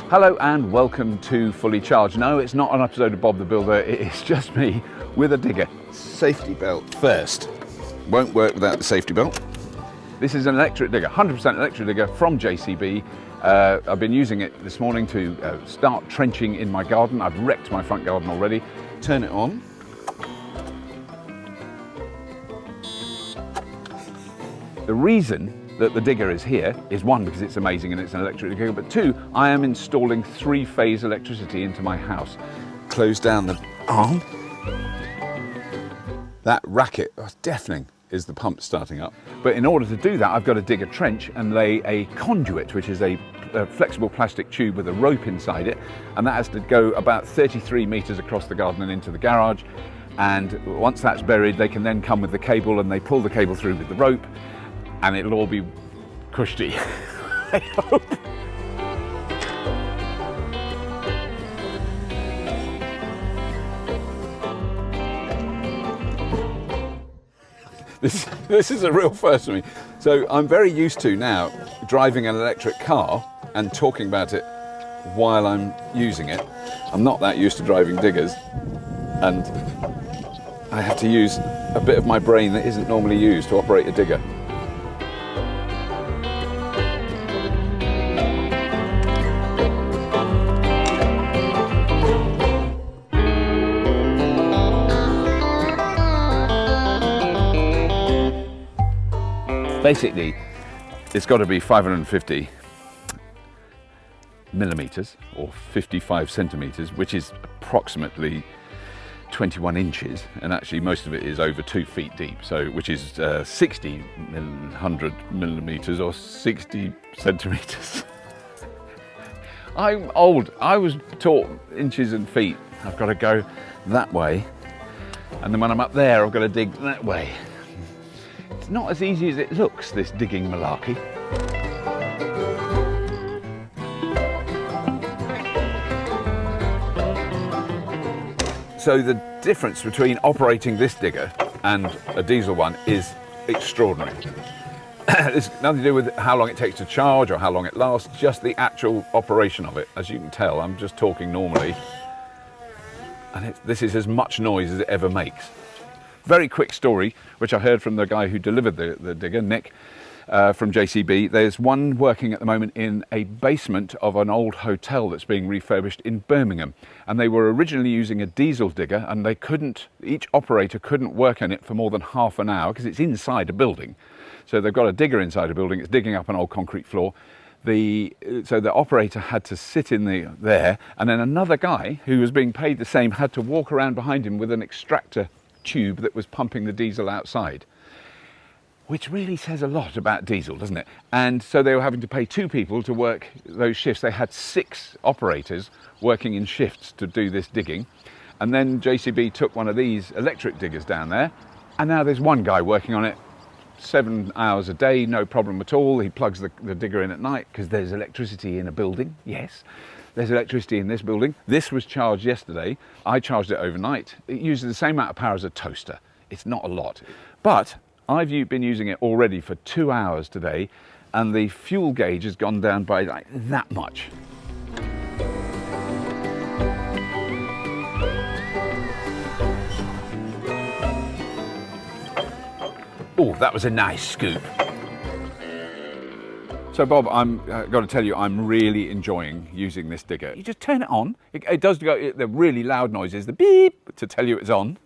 Hello and welcome to Fully Charged. No, it's not an episode of Bob the Builder, it is just me with a digger. Safety belt first. Won't work without the safety belt. This is an electric digger, 100% electric digger from JCB. I've been using it this morning to start trenching in my garden. I've wrecked my front garden already. Turn it on. The reason that the digger is here is one, because it's amazing and it's an electric digger, but two, I am installing 3-phase electricity into my house. Close down the arm. That racket, oh, it's deafening, is the pump starting up. But in order to do that, I've got to dig a trench and lay a conduit, which is a flexible plastic tube with a rope inside it, and that has to go about 33 meters across the garden and into the garage. And once that's buried, they can then come with the cable and they pull the cable through with the rope, and it'll all be cushy, I hope. This is a real first for me. So I'm very used to now driving an electric car and talking about it while I'm using it. I'm not that used to driving diggers, and I have to use a bit of my brain that isn't normally used to operate a digger. Basically, it's got to be 550 millimeters or 55 centimeters, which is approximately 21 inches, and actually most of it is over 2 feet deep, so which is 100 millimeters or 60 centimeters. I'm old. I was taught inches and feet. I've got to go that way, and then when I'm up there, I've got to dig that way. It's not as easy as it looks, this digging malarkey. So the difference between operating this digger and a diesel one is extraordinary. It's nothing to do with how long it takes to charge or how long it lasts, just the actual operation of it. As you can tell, I'm just talking normally, and this is as much noise as it ever makes. Very quick story, which I heard from the guy who delivered the digger, Nick, from JCB. There's one working at the moment in a basement of an old hotel that's being refurbished in Birmingham. And they were originally using a diesel digger, and each operator couldn't work on it for more than half an hour because it's inside a building. So they've got a digger inside a building, it's digging up an old concrete floor. So the operator had to sit in there, and then another guy who was being paid the same had to walk around behind him with an extractor tube that was pumping the diesel outside, which really says a lot about diesel, doesn't it? And so they were having to pay 2 people to work those shifts. They had 6 operators working in shifts to do this digging, and then JCB took one of these electric diggers down there, and now there's one guy working on it 7 hours a day, no problem at all. He plugs the digger in at night because there's electricity in a building. Yes, there's electricity in this building. This was charged yesterday. I charged it overnight. It uses the same amount of power as a toaster. It's not a lot. But I've been using it already for 2 hours today, and the fuel gauge has gone down by like that much. Oh, that was a nice scoop. So Bob, I've got to tell you, I'm really enjoying using this digger. You just turn it on, it does go, the really loud noise is the beep to tell you it's on.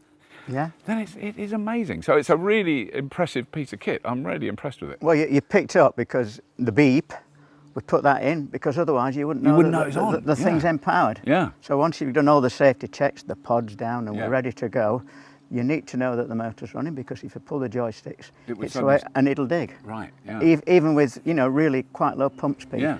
Yeah. Then it is amazing. So it's a really impressive piece of kit. I'm really impressed with it. Well, you picked up because the beep, we put that in because otherwise you wouldn't know, it's on. The thing's empowered. Yeah. So once you've done all the safety checks, the pod's down and we're ready to go, you need to know that the motor's running, because if you pull the joysticks, it's away and it'll dig. Right, yeah. Even with, really quite low pump speed. Yeah.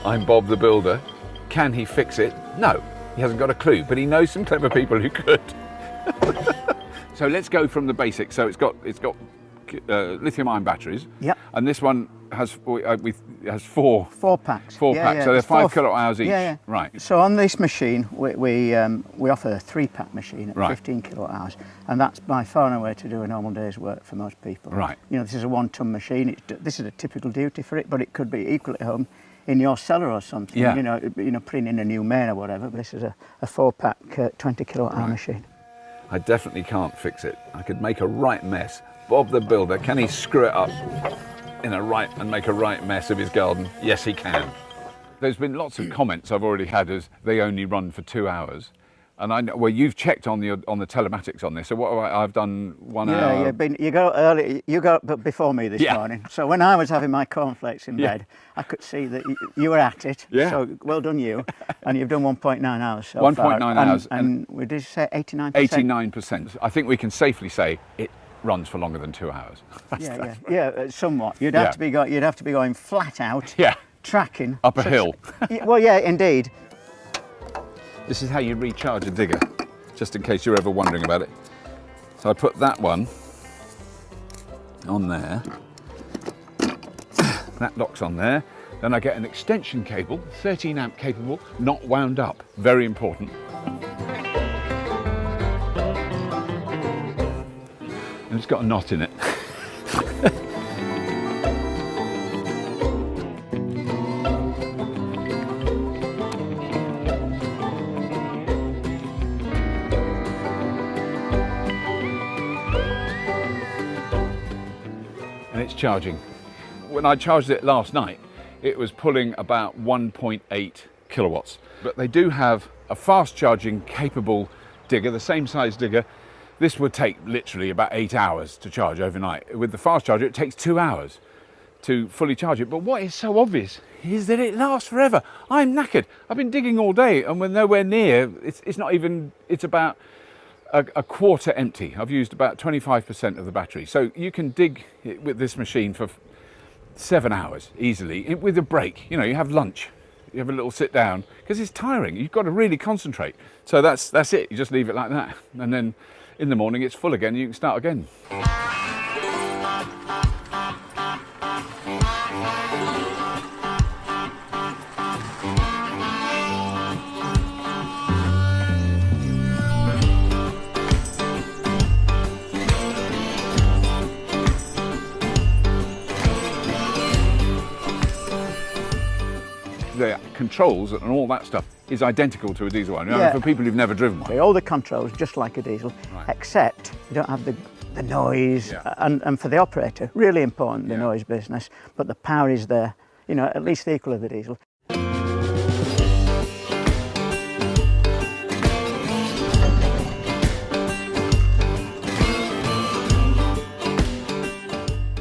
I'm Bob the Builder. Can he fix it? No, he hasn't got a clue, but he knows some clever people who could. So let's go from the basics. So it's got lithium-ion batteries. Yep. And this one has four. 4 packs. 4 packs. So they're 5 kilowatt hours each. Yeah. Right. So on this machine, we offer a 3-pack machine at 15 kilowatt hours, and that's by far and away to do a normal day's work for most people. Right. You know, this is a 1-ton machine. This is a typical duty for it, but it could be equal at home in your cellar or something. Yeah. You know, putting in a new main or whatever. But this is a 4-pack 20 kilowatt hour machine. I definitely can't fix it. I could make a right mess. Bob the builder, can he screw it up and make a right mess of his garden? Yes, he can. There's been lots of comments I've already had as they only run for 2 hours. And I know, well, you've checked on the telematics on this. So what I've done 1 hour. Yeah, you got early. You got before me this morning. So when I was having my cornflakes in bed, I could see that you were at it. Yeah. So well done you, and you've done 1.9 hours so 1.9 hours, and we did say 89%. 89%. I think we can safely say it runs for longer than 2 hours. Somewhat. You'd have to be going flat out. Yeah. Tracking up a hill. Well, yeah, indeed. This is how you recharge a digger, just in case you're ever wondering about it. So I put that one on there. That locks on there. Then I get an extension cable, 13 amp capable, not wound up. Very important. And it's got a knot in it. And it's charging. When I charged it last night, it was pulling about 1.8 kilowatts. But they do have a fast charging capable digger, the same size digger. This would take literally about 8 hours to charge overnight. With the fast charger, it takes 2 hours to fully charge it. But what is so obvious is that it lasts forever. I'm knackered. I've been digging all day and we're nowhere near. It's not even, it's about a quarter empty. I've used about 25% of the battery. So you can dig it with this machine for 7 hours easily with a break. You know, you have lunch, you have a little sit down, because it's tiring. You've got to really concentrate. So that's it. You just leave it like that. And then in the morning it's full again. You can start again. The controls and all that stuff is identical to a diesel one. You know, for people who've never driven one. All the controls just like a diesel, except you don't have the noise. And for the operator, really important, the noise business. But the power is there, you know, at least the equal of the diesel.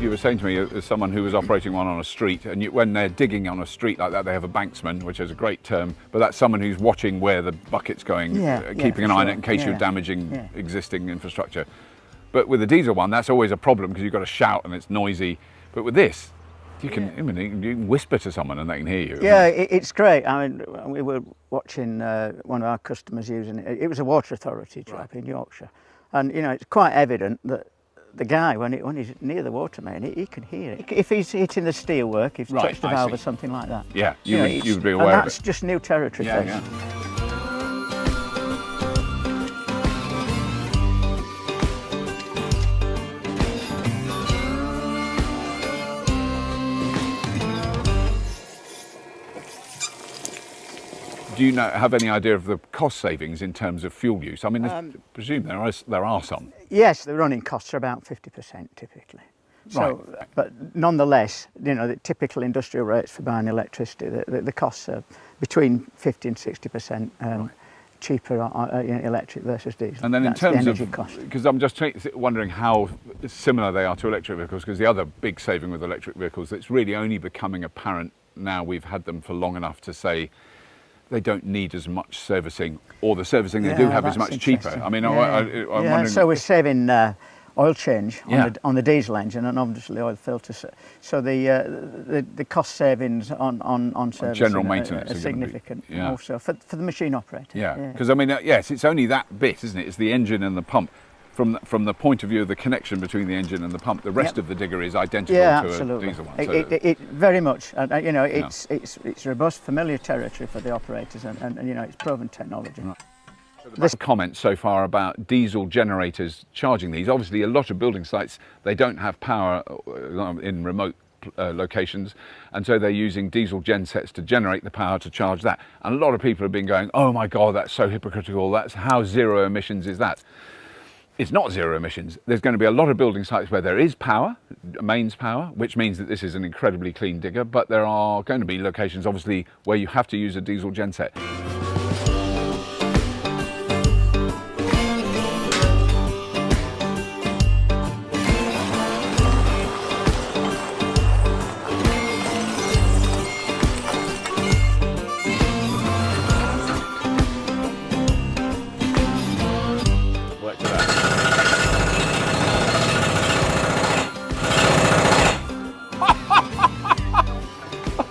You were saying to me, as someone who was operating one on a street, and when they're digging on a street like that, they have a banksman, which is a great term, but that's someone who's watching where the bucket's going, keeping an eye on it in case you're damaging existing infrastructure. But with a diesel one, that's always a problem because you've got to shout and it's noisy. But with this, you can, I mean, you can whisper to someone and they can hear you. Yeah, it's great. I mean, we were watching one of our customers using it. It was a water authority job in Yorkshire, and you know, it's quite evident that the guy, when he's near the water main, he can hear it. If he's hitting the steel work, if he's touched the valve or something like that. Yeah, you would be aware of it. And that's just new territory for us. Do you have any idea of the cost savings in terms of fuel use? I mean, I presume there are some. Yes, the running costs are about 50% typically. So, but nonetheless, you know, the typical industrial rates for buying electricity, the costs are between 50 and 60% cheaper electric versus diesel. And then That's in terms the energy of, cost. because I'm just wondering how similar they are to electric vehicles, because the other big saving with electric vehicles that's really only becoming apparent now we've had them for long enough to say they don't need as much servicing, or the servicing they do have is much cheaper. I mean, I'm wondering. So we're saving oil change on the diesel engine and obviously oil filters. So the cost savings on servicing general maintenance are significant. Also for the machine operator. Yeah, because I mean, yes, it's only that bit, isn't it? It's the engine and the pump. from the point of view of the connection between the engine and the pump, the rest of the digger is identical Yeah, to absolutely. a diesel one. It very much, and you know, it's robust, familiar territory for the operators, and you know, it's proven technology. Right. This comment so far about diesel generators charging these. Obviously, a lot of building sites, they don't have power in remote locations, and so they're using diesel gensets to generate the power to charge that. And a lot of people have been going, oh my God, that's so hypocritical. That's how zero emissions is that? It's not zero emissions. There's going to be a lot of building sites where there is power, mains power, which means that this is an incredibly clean digger, but there are going to be locations, obviously, where you have to use a diesel genset.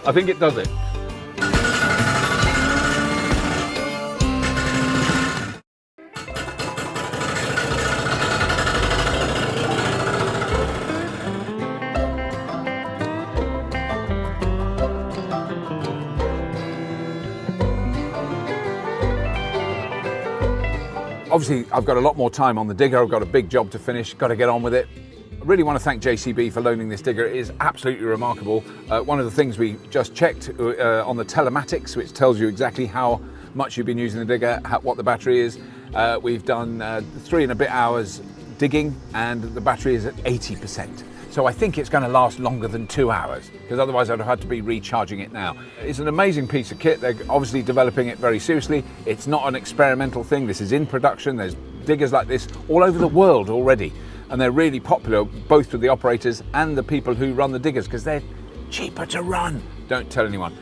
I think it does it. Obviously, I've got a lot more time on the digger. I've got a big job to finish, got to get on with it. I really want to thank JCB for loaning this digger. It is absolutely remarkable. One of the things we just checked on the telematics, which tells you exactly how much you've been using the digger, what the battery is. We've done 3 and a bit hours digging, and the battery is at 80%. So I think it's going to last longer than 2 hours, because otherwise I'd have had to be recharging it now. It's an amazing piece of kit. They're obviously developing it very seriously. It's not an experimental thing. This is in production. There's diggers like this all over the world already. And they're really popular, both with the operators and the people who run the diggers, because they're cheaper to run. Don't tell anyone.